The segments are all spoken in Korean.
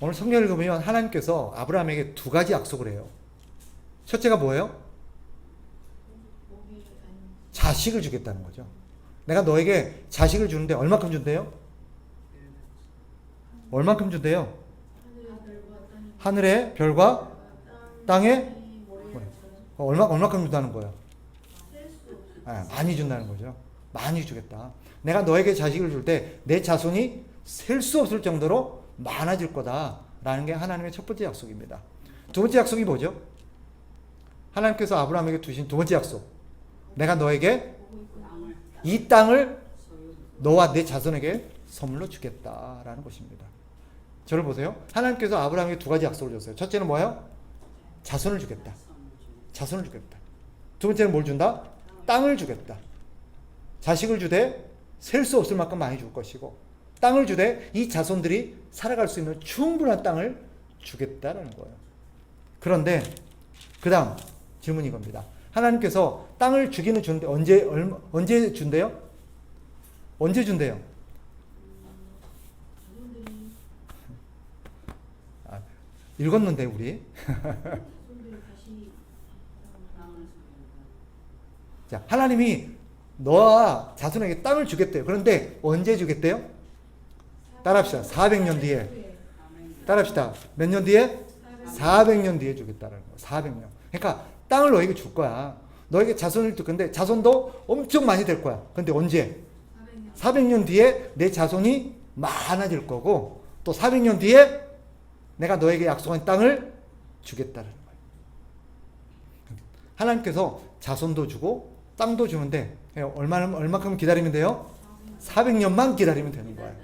오늘 성경을 읽으면 하나님께서 아브라함에게 두 가지 약속을 해요. 첫째가 뭐예요? 자식을 주겠다는 거죠. 내가 너에게 자식을 주는데 얼마큼 준대요? 얼마큼 준대요? 하늘의 별과 땅의 얼마큼 준다는 거예요? 많이 준다는 거죠. 많이 주겠다. 내가 너에게 자식을 줄 때 내 자손이 셀 수 없을 정도로 많아질 거다라는 게 하나님의 첫 번째 약속입니다. 두 번째 약속이 뭐죠? 하나님께서 아브라함에게 두신 두 번째 약속. 내가 너에게 이 땅을 너와 내 자손에게 선물로 주겠다라는 것입니다. 저를 보세요. 하나님께서 아브라함에게 두 가지 약속을 줬어요. 첫째는 뭐예요? 자손을 주겠다. 자손을 주겠다. 두 번째는 뭘 준다? 땅을 주겠다. 자식을 주되 셀 수 없을 만큼 많이 줄 것이고, 땅을 주되 이 자손들이 살아갈 수 있는 충분한 땅을 주겠다라는 거예요. 그런데 그 다음 질문이 이겁니다. 하나님께서 땅을 주기는 주는데 언제 준대요? 언제 준대요? 읽었는데 우리 자, 하나님이 너와 자손에게 땅을 주겠대요. 그런데 언제 주겠대요? 따라합시다. 400년 뒤에. 따라합시다. 몇 년 뒤에? 400년 뒤에 주겠다는 거예요. 400년. 그러니까 땅을 너에게 줄 거야. 너에게 자손을 줄 건데 자손도 엄청 많이 될 거야. 근데 언제? 400년 뒤에 내 자손이 많아질 거고, 또 400년 뒤에 내가 너에게 약속한 땅을 주겠다는 거예요. 하나님께서 자손도 주고 땅도 주는데 얼마큼 기다리면 돼요? 400년만 기다리면 되는 거예요.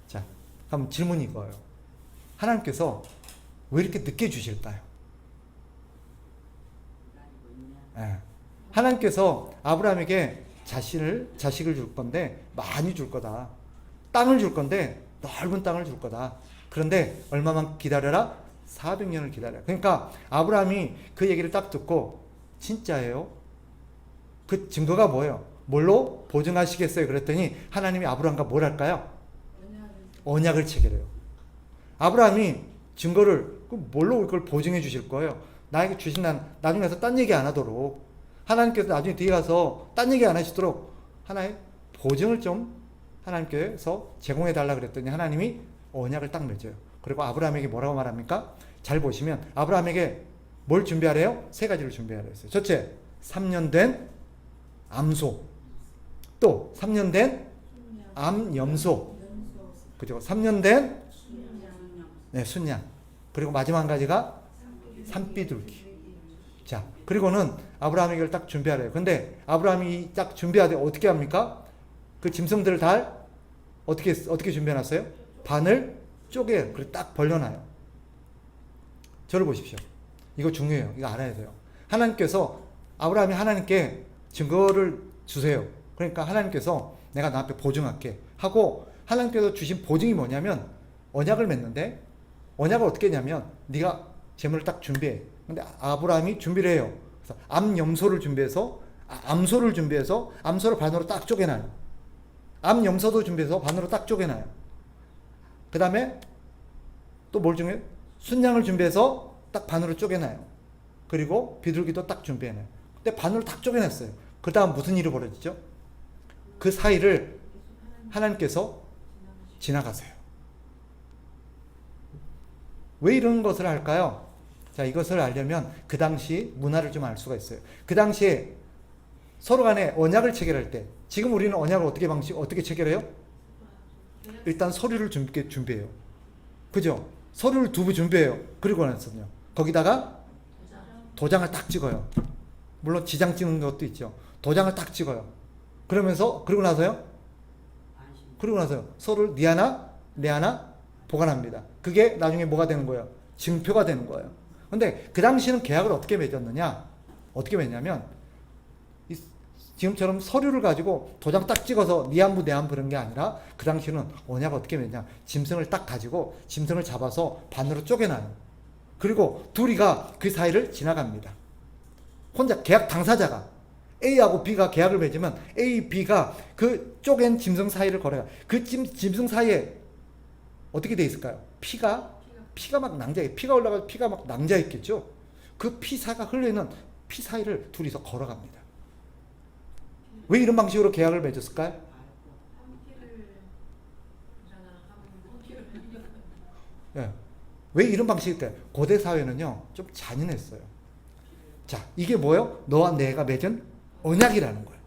자, 그럼 질문이 이거예요. 하나님께서 왜 이렇게 늦게 주실까요? 하나님께서 아브라함에게 자식을 줄 건데 많이 줄 거다. 땅을 줄 건데 넓은 땅을 줄 거다. 그런데 얼마만 기다려라? 400년을 기다려. 그러니까 아브라함이 그 얘기를 딱 듣고 진짜예요? 그 증거가 뭐예요? 뭘로 보증하시겠어요? 그랬더니 하나님이 아브라함과 뭘 할까요? 언약을 체결해요. 아브라함이 증거를 뭘로 그걸 보증해 주실 거예요? 나에게 주신 나중에 가서 딴 얘기 안 하도록, 하나님께서 나중에 뒤에 가서 딴 얘기 안 하시도록 하나의 보증을 좀 하나님께서 제공해 달라 그랬더니 하나님이 언약을 딱 맺어요. 그리고 아브라함에게 뭐라고 말합니까? 잘 보시면 아브라함에게 뭘 준비하래요? 세 가지를 준비하라 했어요. 첫째, 3년 된 암소. 또 3년 된 암염소. 그죠? 3년 된 순양. 그리고 마지막 한 가지가 산비둘기. 자, 그리고는 아브라함에게 딱 준비하래요. 근데 아브라함이 딱 준비하되 어떻게 합니까? 그 짐승들을 다 어떻게 준비해놨어요? 반을 쪼개요. 그리고 딱 벌려놔요. 저를 보십시오. 이거 중요해요. 이거 알아야 돼요. 아브라함이 하나님께 증거를 주세요. 그러니까 하나님께서 내가 너한테 보증할게 하고, 하나님께서 주신 보증이 뭐냐면 언약을 맺는데, 언약을 어떻게 했냐면 네가 재물을 딱 준비해. 근데 아브라함이 준비를 해요. 그래서 암염소를 준비해서 암소를 반으로 딱 쪼개놔요. 암염소도 준비해서 반으로 딱 쪼개놔요. 그 다음에 또 뭘 준비해요? 순양을 준비해서 딱 반으로 쪼개놔요. 그리고 비둘기도 딱 준비해놔요. 근데 반으로 딱 쪼개놨어요. 그 다음 무슨 일이 벌어지죠? 그 사이를 하나님께서 지나가세요. 왜 이런 것을 할까요? 자, 이것을 알려면 그 당시 문화를 좀 알 수가 있어요. 그 당시에 서로 간에 언약을 체결할 때, 지금 우리는 언약을 어떻게 체결해요? 일단 서류를 준비해요. 그죠? 서류를 두부 준비해요. 그리고 나서요, 거기다가 도장을 딱 찍어요. 물론 지장 찍는 것도 있죠. 도장을 딱 찍어요. 그리고 나서요 서로를 네 하나 내 하나 보관합니다. 그게 나중에 뭐가 되는 거예요? 증표가 되는 거예요. 근데 그 당시는 계약을 어떻게 맺었느냐? 어떻게 맺냐면 지금처럼 서류를 가지고 도장 딱 찍어서 네 한부 내 한부 그런 게 아니라, 그 당시는 언약을 어떻게 맺냐? 짐승을 딱 가지고 짐승을 잡아서 반으로 쪼개놔요. 그리고 둘이가 그 사이를 지나갑니다. 혼자 계약 당사자가 A하고 B가 계약을 맺으면 A, B가 그 쪼갠 짐승 사이를 걸어요. 그 짐승 사이에 어떻게 돼 있을까요? 피가 막 낭자해. 피가 올라가서 피가 막 낭자했겠죠. 그 피사가 흘리는 피 사이를 둘이서 걸어갑니다. 왜 이런 방식으로 계약을 맺었을까요? 예. 왜 이런 방식일까요? 고대 사회는요 좀 잔인했어요. 자, 이게 뭐예요? 너와 내가 맺은 언약이라는 거예요.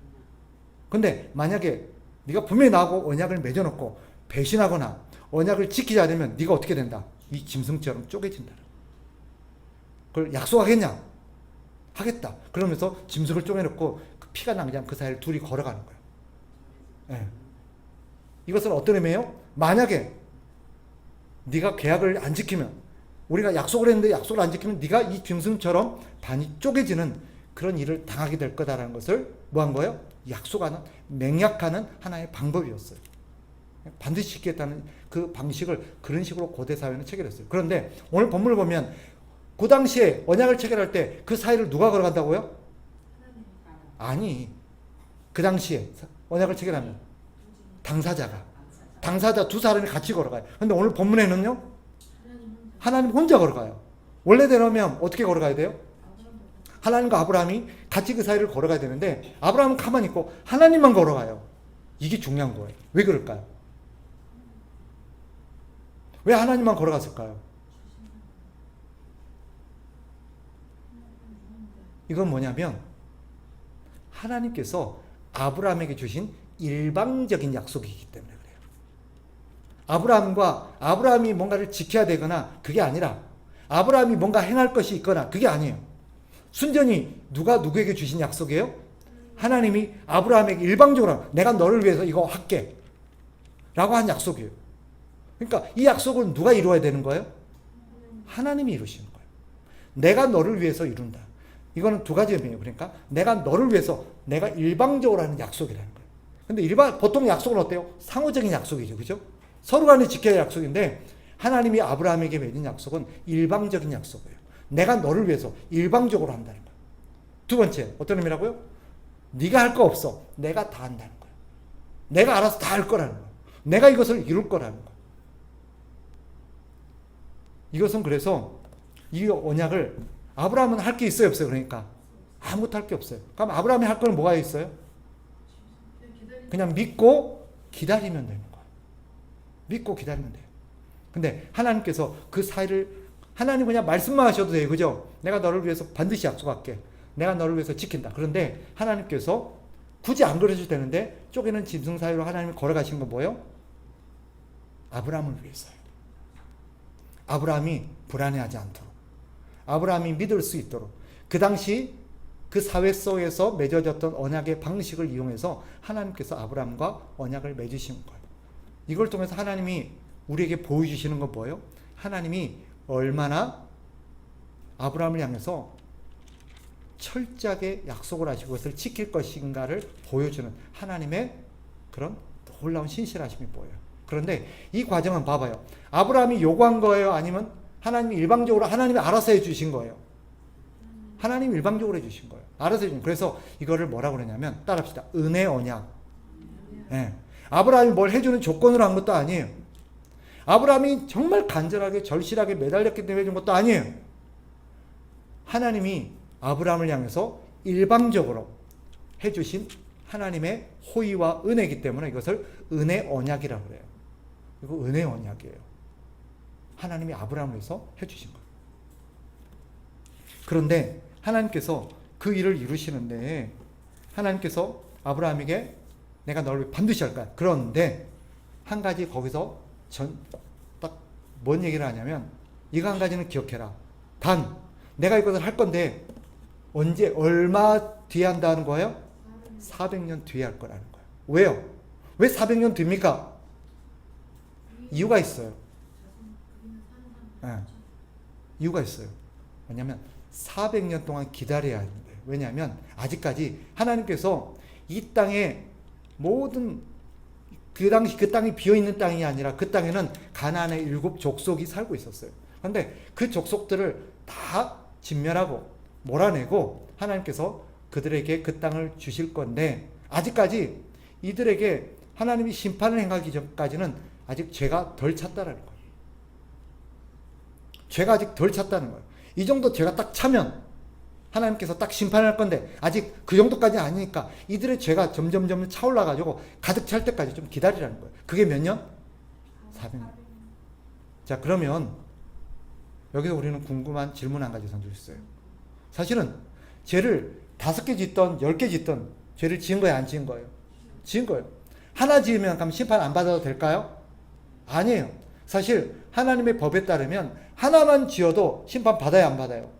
근데 만약에 네가 분명히 나하고 언약을 맺어놓고 배신하거나 언약을 지키지 않으면 네가 어떻게 된다? 이 짐승처럼 쪼개진다. 그걸 약속하겠냐? 하겠다. 그러면서 짐승을 쪼개놓고 그 피가 낭자한 그 사이를 둘이 걸어가는 거예요. 예. 이것은 어떤 의미예요? 만약에 네가 계약을 안 지키면, 우리가 약속을 했는데 약속을 안 지키면 네가 이 짐승처럼 반이 쪼개지는 그런 일을 당하게 될 거다라는 것을 뭐 한 거예요? 약속하는, 맹약하는 하나의 방법이었어요. 반드시 지키겠다는 그 방식을 그런 식으로 고대 사회는 체결했어요. 그런데 오늘 본문을 보면 그 당시에 언약을 체결할 때 그 사이를 누가 걸어간다고요? 아니, 그 당시에 언약을 체결하면 당사자 두 사람이 같이 걸어가요. 근데 오늘 본문에는요, 하나님 혼자 걸어가요. 원래대로면 어떻게 걸어가야 돼요? 하나님과 아브라함이 같이 그 사이를 걸어가야 되는데 아브라함은 가만히 있고 하나님만 걸어가요. 이게 중요한 거예요. 왜 그럴까요? 왜 하나님만 걸어갔을까요? 이건 뭐냐면 하나님께서 아브라함에게 주신 일방적인 약속이기 때문에 그래요. 아브라함이 뭔가를 지켜야 되거나 그게 아니라 아브라함이 뭔가 행할 것이 있거나 그게 아니에요. 순전히 누가 누구에게 주신 약속이에요? 하나님이 아브라함에게 일방적으로 내가 너를 위해서 이거 할게 라고 한 약속이에요. 그러니까 이 약속을 누가 이루어야 되는 거예요? 하나님이 이루시는 거예요. 내가 너를 위해서 이룬다. 이거는 두 가지 의미예요. 그러니까 내가 너를 위해서 내가 일방적으로 하는 약속이라는 거예요. 근데 보통 약속은 어때요? 상호적인 약속이죠. 그죠? 서로 간에 지켜야 할 약속인데 하나님이 아브라함에게 맺은 약속은 일방적인 약속이에요. 내가 너를 위해서 일방적으로 한다는 거예요. 두 번째, 어떤 의미라고요? 네가 할 거 없어. 내가 다 한다는 거예요. 내가 알아서 다 할 거라는 거예요. 내가 이것을 이룰 거라는 거예요. 이것은 그래서 이 언약을 아브라함은 할 게 있어요, 없어요? 그러니까 아무것도 할 게 없어요. 그럼 아브라함이 할 건 뭐가 있어요? 그냥 믿고 기다리면 되는 거예요. 믿고 기다리면 돼요. 근데 하나님께서 그 사이를 하나님 그냥 말씀만 하셔도 돼요. 그죠? 내가 너를 위해서 반드시 약속할게. 내가 너를 위해서 지킨다. 그런데 하나님께서 굳이 안 그러셔도 되는데 쪼개는 짐승 사이로 하나님이 걸어가신 건 뭐예요? 아브라함을 위해서요. 아브라함이 불안해하지 않도록, 아브라함이 믿을 수 있도록, 그 당시 그 사회 속에서 맺어졌던 언약의 방식을 이용해서 하나님께서 아브라함과 언약을 맺으신 거예요. 이걸 통해서 하나님이 우리에게 보여주시는 건 뭐예요? 하나님이 얼마나 아브라함을 향해서 철저하게 약속을 하시고 그것을 지킬 것인가를 보여주는 하나님의 그런 놀라운 신실하심이 보여요. 그런데 이 과정은 봐봐요. 아브라함이 요구한 거예요? 아니면 하나님이 일방적으로 하나님이 알아서 해주신 거예요? 하나님이 일방적으로 해주신 거예요. 알아서 해주신 거예요. 그래서 이거를 뭐라고 그러냐면 따라합시다. 은혜 언약. 네. 아브라함이 뭘 해주는 조건으로 한 것도 아니에요. 아브라함이 정말 간절하게 절실하게 매달렸기 때문에 해준 것도 아니에요. 하나님이 아브라함을 향해서 일방적으로 해주신 하나님의 호의와 은혜이기 때문에 이것을 은혜 언약이라고 그래요. 이거 은혜 언약이에요. 하나님이 아브라함을 위해서 해주신 거예요. 그런데 하나님께서 그 일을 이루시는데 하나님께서 아브라함에게 내가 너를 반드시 할 거야. 그런데 한 가지 거기서 딱 뭔 얘기를 하냐면 이거 한 가지는 기억해라. 단 내가 이것을 할 건데 언제 얼마 뒤에 한다는 거예요? 400년 뒤에 할 거라는 거예요. 왜요? 왜 400년 뒤입니까? 이유가 있어요. 네. 이유가 있어요. 왜냐하면 400년 동안 기다려야 하는 거예요. 왜냐하면 아직까지 하나님께서 이 땅에 모든 그 당시 그 땅이 비어있는 땅이 아니라 그 땅에는 가나안의 7 족속이 살고 있었어요. 그런데 그 족속들을 다 진멸하고 몰아내고 하나님께서 그들에게 그 땅을 주실 건데 아직까지 이들에게 하나님이 심판을 행하기 전까지는 아직 죄가 덜 찼다라는 거예요. 죄가 아직 덜 찼다는 거예요. 이 정도 죄가 딱 차면 하나님께서 딱 심판할 건데 아직 그 정도까지는 아니니까 이들의 죄가 점점 차올라가지고 가득 찰 때까지 좀 기다리라는 거예요. 그게 몇 년? 400년. 자, 그러면 여기서 우리는 궁금한 질문 한 가지 던져주세요. 사실은 죄를 5개 짓던 10개 짓던 죄를 지은 거예요, 안 지은 거예요? 지은 거예요. 하나 지으면 그럼 심판 안 받아도 될까요? 아니에요. 사실 하나님의 법에 따르면 하나만 지어도 심판 받아요, 안 받아요?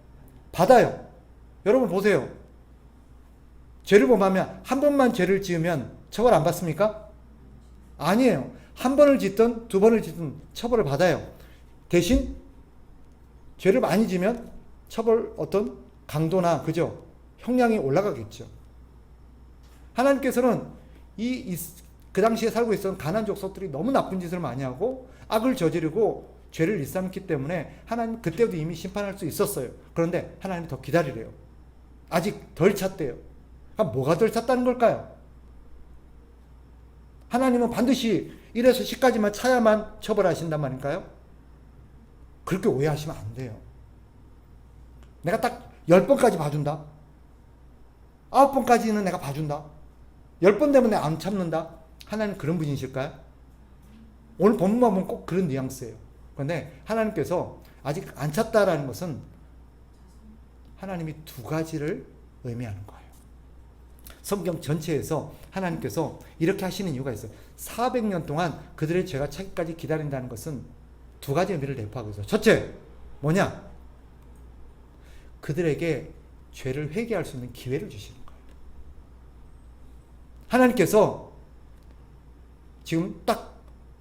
받아요. 여러분 보세요. 죄를 범하면 한 번만 죄를 지으면 처벌 안 받습니까? 아니에요. 한 번을 짓든 두 번을 짓든 처벌을 받아요. 대신 죄를 많이 지면 처벌 어떤 강도나 그죠? 형량이 올라가겠죠. 하나님께서는 그 당시에 살고 있었던 가나안 족속들이 너무 나쁜 짓을 많이 하고 악을 저지르고 죄를 일삼기 때문에 하나님 그때도 이미 심판할 수 있었어요. 그런데 하나님이 더 기다리래요. 아직 덜 찼대요. 그럼 뭐가 덜 찼다는 걸까요? 하나님은 반드시 1에서 10까지만 차야만 처벌하신단 말인가요? 그렇게 오해하시면 안 돼요. 내가 딱 10번까지 봐준다. 9번까지는 내가 봐준다. 10번 되면 내가 안 참는다. 하나님 그런 분이실까요? 오늘 본문만 보면 꼭 그런 뉘앙스예요. 그런데 하나님께서 아직 안 찼다라는 것은 하나님이 두 가지를 의미하는 거예요. 성경 전체에서 하나님께서 이렇게 하시는 이유가 있어요. 400년 동안 그들의 죄가 차기까지 기다린다는 것은 두 가지 의미를 내포하고 있어요. 첫째, 뭐냐? 그들에게 죄를 회개할 수 있는 기회를 주시는 거예요. 하나님께서 지금 딱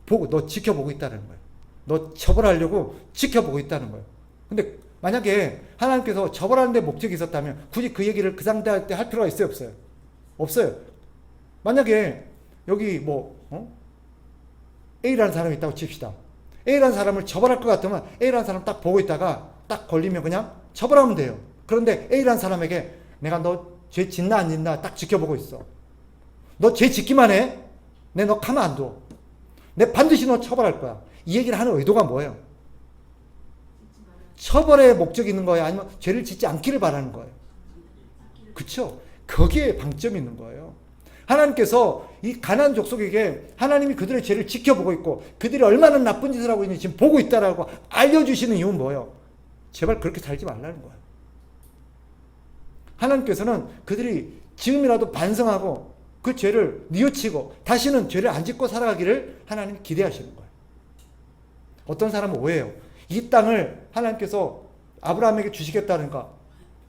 보고 너 지켜보고 있다는 거예요. 너 처벌하려고 지켜보고 있다는 거예요. 근데 만약에 하나님께서 처벌하는 데 목적이 있었다면 굳이 그 얘기를 그 상대할 때 할 필요가 있어요, 없어요? 없어요. 만약에 여기 A라는 사람이 있다고 칩시다. A라는 사람을 처벌할 것 같으면 A라는 사람 딱 보고 있다가 딱 걸리면 그냥 처벌하면 돼요. 그런데 A라는 사람에게 내가 너 죄 짓나 안 짓나 딱 지켜보고 있어. 너 죄 짓기만 해. 내 너 가만 안 둬. 내 반드시 너 처벌할 거야. 이 얘기를 하는 의도가 뭐예요? 처벌의 목적이 있는 거예요? 아니면 죄를 짓지 않기를 바라는 거예요? 그쵸? 거기에 방점이 있는 거예요. 하나님께서 이 가나안 족속에게 하나님이 그들의 죄를 지켜보고 있고 그들이 얼마나 나쁜 짓을 하고 있는지 지금 보고 있다라고 알려주시는 이유는 뭐예요? 제발 그렇게 살지 말라는 거예요. 하나님께서는 그들이 지금이라도 반성하고 그 죄를 뉘우치고 다시는 죄를 안 짓고 살아가기를 하나님이 기대하시는 거예요. 어떤 사람은 오해해요. 이 땅을 하나님께서 아브라함에게 주시겠다니까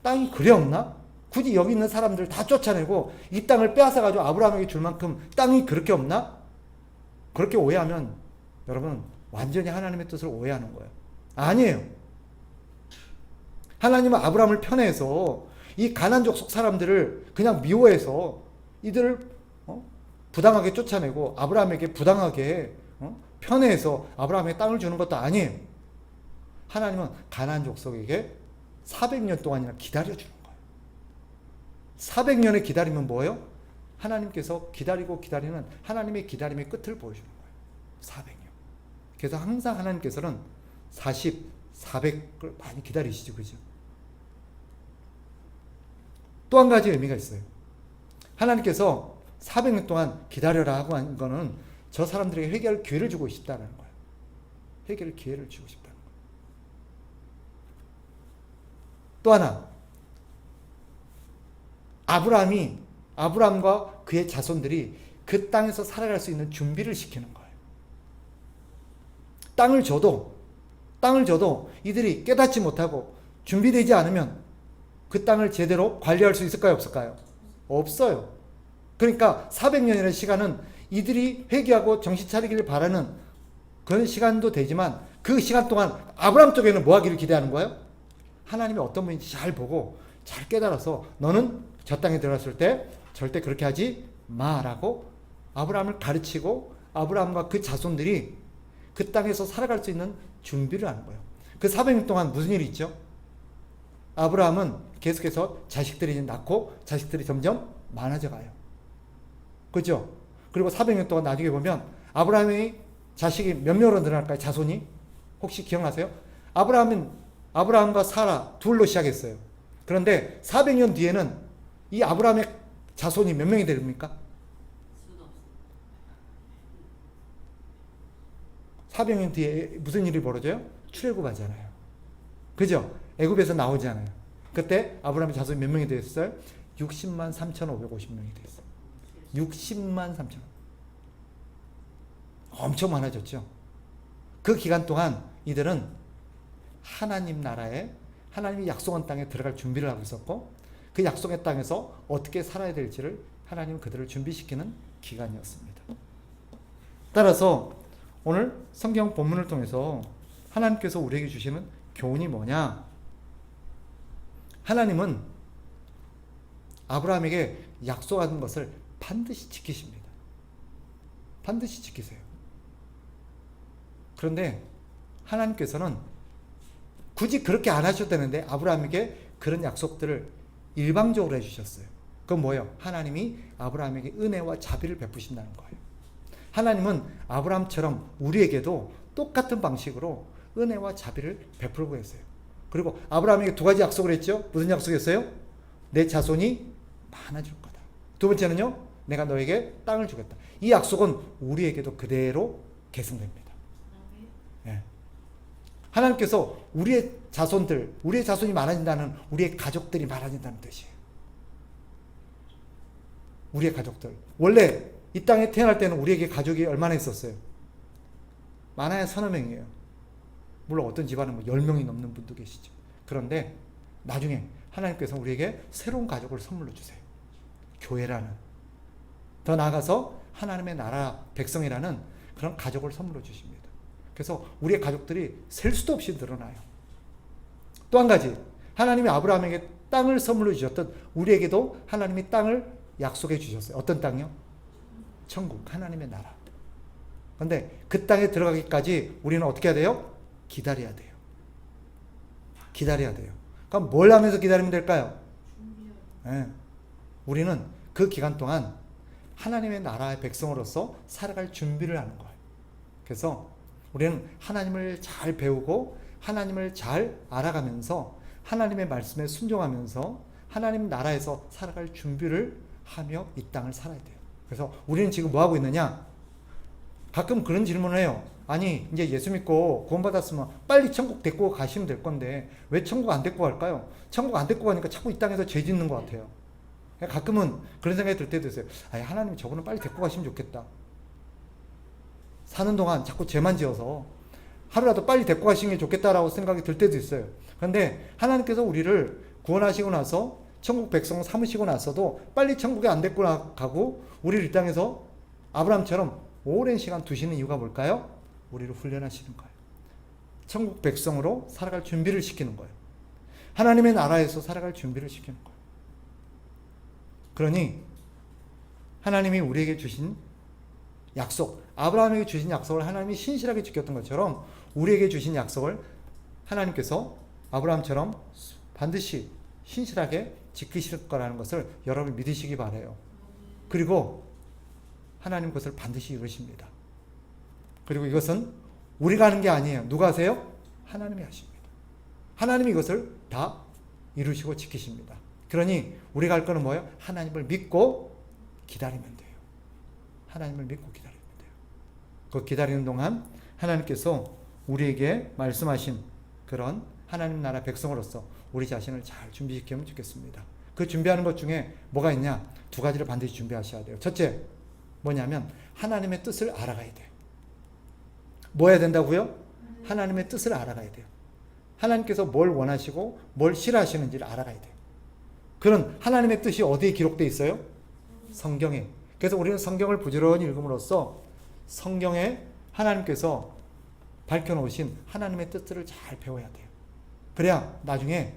땅이 그래 없나? 굳이 여기 있는 사람들 다 쫓아내고 이 땅을 빼앗아가지고 아브라함에게 줄 만큼 땅이 그렇게 없나? 그렇게 오해하면 여러분 완전히 하나님의 뜻을 오해하는 거예요. 아니에요. 하나님은 아브라함을 편애해서 이 가나안 족속 사람들을 그냥 미워해서 이들을 부당하게 쫓아내고 아브라함에게 부당하게 편애해서 아브라함에게 땅을 주는 것도 아니에요. 하나님은 가나안 족속에게 400년 동안이나 기다려주는 거예요. 400년의 기다리면 뭐예요? 하나님께서 기다리고 기다리는 하나님의 기다림의 끝을 보여주는 거예요. 400년. 그래서 항상 하나님께서는 40, 400을 많이 기다리시죠. 그죠? 또 한 가지 의미가 있어요. 하나님께서 400년 동안 기다려라 하고 한 거는 저 사람들에게 회개할 기회를 주고 싶다는 거예요. 회개할 기회를 주고 싶다는 거예요. 또 하나, 아브라함과 그의 자손들이 그 땅에서 살아갈 수 있는 준비를 시키는 거예요. 땅을 줘도 이들이 깨닫지 못하고 준비되지 않으면 그 땅을 제대로 관리할 수 있을까요? 없을까요? 없어요. 그러니까 400년이라는 시간은 이들이 회개하고 정신 차리기를 바라는 그런 시간도 되지만 그 시간 동안 아브라함 쪽에는 뭐 하기를 기대하는 거예요? 하나님이 어떤 분인지 잘 보고 잘 깨달아서 너는 저 땅에 들어갔을 때 절대 그렇게 하지 마라고 아브라함을 가르치고 아브라함과 그 자손들이 그 땅에서 살아갈 수 있는 준비를 하는 거예요. 그 400년 동안 무슨 일이 있죠? 아브라함은 계속해서 자식들이 낳고 자식들이 점점 많아져 가요. 그죠? 그리고 400년 동안 나중에 보면 아브라함의 자식이 몇 명으로 늘어날까요? 자손이? 혹시 기억나세요? 아브라함과 사라 둘로 시작했어요. 그런데 400년 뒤에는 이 아브라함의 자손이 몇 명이 됩니까? 400년 뒤에 무슨 일이 벌어져요? 출애굽하잖아요. 그죠? 애굽에서 나오잖아요. 그때 아브라함의 자손이 몇 명이 됐어요? 60만 3,550명이 됐어요. 60만 3천. 엄청 많아졌죠. 그 기간 동안 이들은 하나님 나라에, 하나님이 약속한 땅에 들어갈 준비를 하고 있었고, 그 약속의 땅에서 어떻게 살아야 될지를 하나님 그들을 준비시키는 기간이었습니다. 따라서 오늘 성경 본문을 통해서 하나님께서 우리에게 주시는 교훈이 뭐냐? 하나님은 아브라함에게 약속한 것을 반드시 지키십니다. 반드시 지키세요. 그런데 하나님께서는 굳이 그렇게 안 하셔도 되는데 아브라함에게 그런 약속들을 일방적으로 해주셨어요. 그건 뭐예요? 하나님이 아브라함에게 은혜와 자비를 베푸신다는 거예요. 하나님은 아브라함처럼 우리에게도 똑같은 방식으로 은혜와 자비를 베풀고 계세요. 그리고 아브라함에게 두 가지 약속을 했죠. 무슨 약속했어요? 내 자손이 많아질 거다. 두 번째는요, 내가 너에게 땅을 주겠다. 이 약속은 우리에게도 그대로 계승됩니다. 네. 하나님께서 우리의 자손이 많아진다는, 우리의 가족들이 많아진다는 뜻이에요. 우리의 가족들. 원래 이 땅에 태어날 때는 우리에게 가족이 얼마나 있었어요? 많아야 서너 명이에요. 물론 어떤 집안은 뭐 10명이 넘는 분도 계시죠. 그런데 나중에 하나님께서 우리에게 새로운 가족을 선물로 주세요. 교회라는. 더 나아가서 하나님의 나라 백성이라는 그런 가족을 선물로 주십니다. 그래서 우리의 가족들이 셀 수도 없이 늘어나요. 또 한 가지, 하나님이 아브라함에게 땅을 선물로 주셨던 우리에게도 하나님이 땅을 약속해 주셨어요. 어떤 땅이요? 천국, 하나님의 나라. 그런데 그 땅에 들어가기까지 우리는 어떻게 해야 돼요? 기다려야 돼요. 기다려야 돼요. 그럼 뭘 하면서 기다리면 될까요? 네. 우리는 그 기간 동안 하나님의 나라의 백성으로서 살아갈 준비를 하는 거예요. 그래서 우리는 하나님을 잘 배우고 하나님을 잘 알아가면서 하나님의 말씀에 순종하면서 하나님 나라에서 살아갈 준비를 하며 이 땅을 살아야 돼요. 그래서 우리는 지금 뭐 하고 있느냐? 가끔 그런 질문을 해요. 아니, 이제 예수 믿고 구원받았으면 빨리 천국 데리고 가시면 될 건데 왜 천국 안 데리고 갈까요? 천국 안 데리고 가니까 자꾸 이 땅에서 죄 짓는 것 같아요. 가끔은 그런 생각이 들 때도 있어요. 아니, 하나님이 저분은 빨리 데리고 가시면 좋겠다. 사는 동안 자꾸 죄만 지어서 하루라도 빨리 데리고 가시는 게 좋겠다라고 생각이 들 때도 있어요. 그런데 하나님께서 우리를 구원하시고 나서 천국 백성 삼으시고 나서도 빨리 천국에 안 데리고 가고 우리를 이 땅에서 아브라함처럼 오랜 시간 두시는 이유가 뭘까요? 우리를 훈련하시는 거예요. 천국 백성으로 살아갈 준비를 시키는 거예요. 하나님의 나라에서 살아갈 준비를 시키는 거예요. 그러니 하나님이 우리에게 주신 약속, 아브라함에게 주신 약속을 하나님이 신실하게 지켰던 것처럼 우리에게 주신 약속을 하나님께서 아브라함처럼 반드시 신실하게 지키실 거라는 것을 여러분이 믿으시기 바라요. 그리고 하나님 그것을 반드시 이루십니다. 그리고 이것은 우리가 하는 게 아니에요. 누가 하세요? 하나님이 하십니다. 하나님이 이것을 다 이루시고 지키십니다. 그러니 우리가 할 거는 뭐예요? 하나님을 믿고 기다리면 돼요. 하나님을 믿고 기다리면 돼요. 그 기다리는 동안 하나님께서 우리에게 말씀하신 그런 하나님 나라 백성으로서 우리 자신을 잘 준비시키면 좋겠습니다. 그 준비하는 것 중에 뭐가 있냐? 두 가지를 반드시 준비하셔야 돼요. 첫째, 뭐냐면 하나님의 뜻을 알아가야 돼요. 뭐 해야 된다고요? 하나님의 뜻을 알아가야 돼요. 하나님께서 뭘 원하시고 뭘 싫어하시는지를 알아가야 돼요. 그런 하나님의 뜻이 어디에 기록되어 있어요? 성경에. 그래서 우리는 성경을 부지런히 읽음으로써 성경에 하나님께서 밝혀놓으신 하나님의 뜻들을 잘 배워야 돼요. 그래야 나중에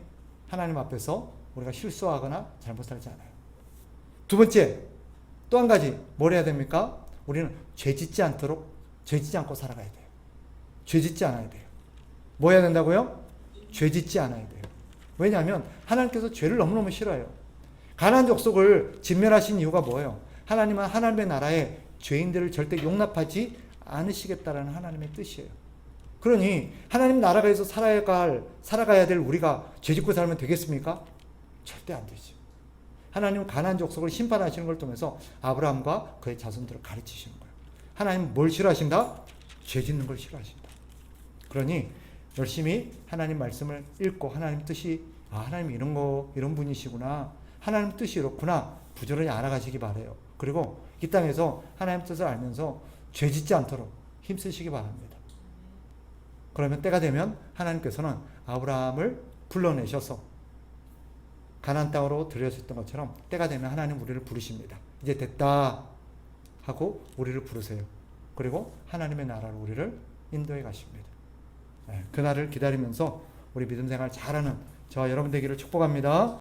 하나님 앞에서 우리가 실수하거나 잘못하지 않아요. 두 번째, 또 한 가지 뭘 해야 됩니까? 우리는 죄 짓지 않고 살아가야 돼요. 죄 짓지 않아야 돼요. 뭐 해야 된다고요? 죄 짓지 않아야 돼요. 왜냐하면 하나님께서 죄를 너무너무 싫어해요. 가나안 족속을 진멸하신 이유가 뭐예요? 하나님은 하나님의 나라에 죄인들을 절대 용납하지 않으시겠다라는 하나님의 뜻이에요. 그러니 하나님 나라에서 살아가야 될 우리가 죄짓고 살면 되겠습니까? 절대 안 되죠. 하나님은 가나안 족속을 심판하시는 걸 통해서 아브라함과 그의 자손들을 가르치시는 거예요. 하나님은 뭘 싫어하신다? 죄 짓는 걸 싫어하신다. 그러니 열심히 하나님 말씀을 읽고 하나님 뜻이 하나님 이런 분이시구나. 하나님 뜻이 이렇구나. 부지런히 알아가시기 바라요. 그리고 이 땅에서 하나님 뜻을 알면서 죄 짓지 않도록 힘쓰시기 바랍니다. 그러면 때가 되면 하나님께서는 아브라함을 불러내셔서 가나안 땅으로 들여셨던 것처럼 때가 되면 하나님 우리를 부르십니다. 이제 됐다 하고 우리를 부르세요. 그리고 하나님의 나라로 우리를 인도해 가십니다. 그날을 기다리면서 우리 믿음 생활 잘하는 저와 여러분 되기를 축복합니다.